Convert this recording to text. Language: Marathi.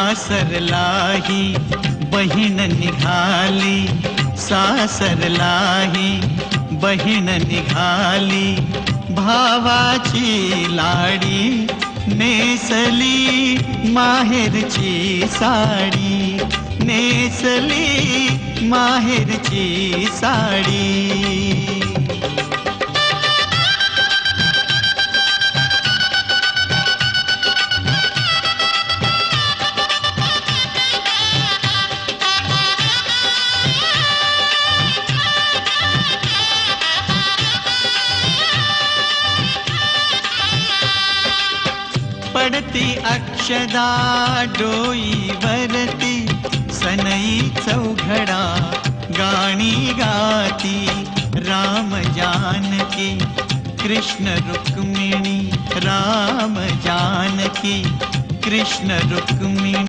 सासरलाही बहीण निघाली, सासरलाही बहीण निघाली, भावाची लाडी नेसली माहेरची साडी, नेसली माहेरची साडी। पडती अक्षदा डोईवरती, सनई चौघडा गाणी गाती, राम जानकी कृष्ण रुक्मिणी, राम जानकी कृष्ण रुक्मिणी।